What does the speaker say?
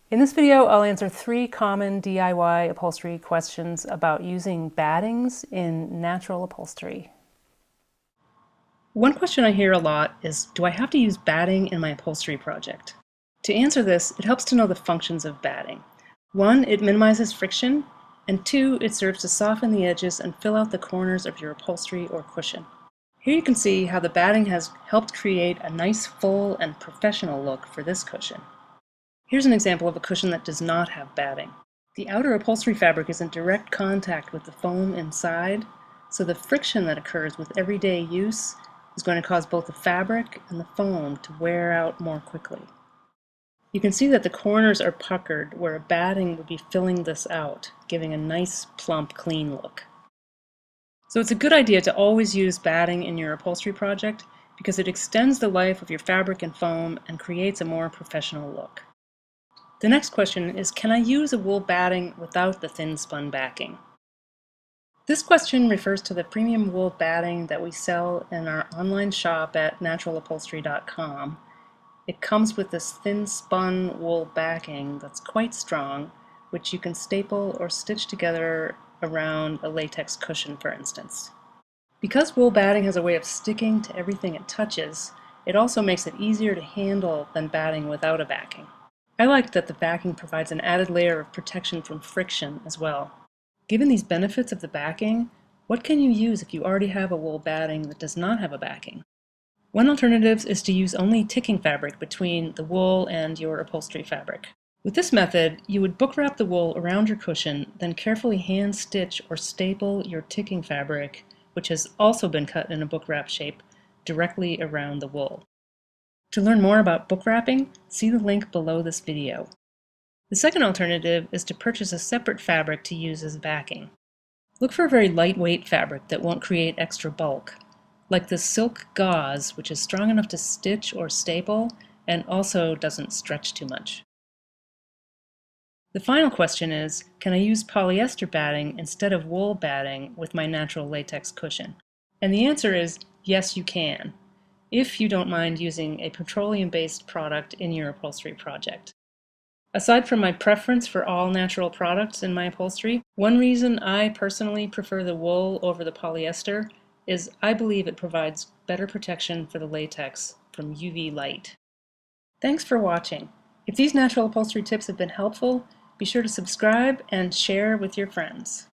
In this video, I'll answer 3 common DIY upholstery questions about using battings in natural upholstery. One question I hear a lot is, do I have to use batting in my upholstery project? To answer this, it helps to know the functions of batting. 1, it minimizes friction, and 2, it serves to soften the edges and fill out the corners of your upholstery or cushion. Here you can see how the batting has helped create a nice full and professional look for this cushion. Here's an example of a cushion that does not have batting. The outer upholstery fabric is in direct contact with the foam inside, so the friction that occurs with everyday use is going to cause both the fabric and the foam to wear out more quickly. You can see that the corners are puckered where a batting would be filling this out, giving a nice, plump, clean look. So it's a good idea to always use batting in your upholstery project because it extends the life of your fabric and foam and creates a more professional look. The next question is, can I use a wool batting without the thin spun backing? This question refers to the premium wool batting that we sell in our online shop at naturalupholstery.com. It comes with this thin spun wool backing that's quite strong, which you can staple or stitch together around a latex cushion, for instance. Because wool batting has a way of sticking to everything it touches, it also makes it easier to handle than batting without a backing. I like that the backing provides an added layer of protection from friction as well. Given these benefits of the backing, what can you use if you already have a wool batting that does not have a backing? One alternative is to use only ticking fabric between the wool and your upholstery fabric. With this method, you would book wrap the wool around your cushion, then carefully hand stitch or staple your ticking fabric, which has also been cut in a book wrap shape, directly around the wool. To learn more about book wrapping, see the link below this video. The second alternative is to purchase a separate fabric to use as backing. Look for a very lightweight fabric that won't create extra bulk, like this silk gauze, which is strong enough to stitch or staple and also doesn't stretch too much. The final question is, can I use polyester batting instead of wool batting with my natural latex cushion? And the answer is yes, you can, if you don't mind using a petroleum-based product in your upholstery project. Aside from my preference for all natural products in my upholstery, one reason I personally prefer the wool over the polyester is I believe it provides better protection for the latex from UV light. Thanks for watching. If these natural upholstery tips have been helpful, be sure to subscribe and share with your friends.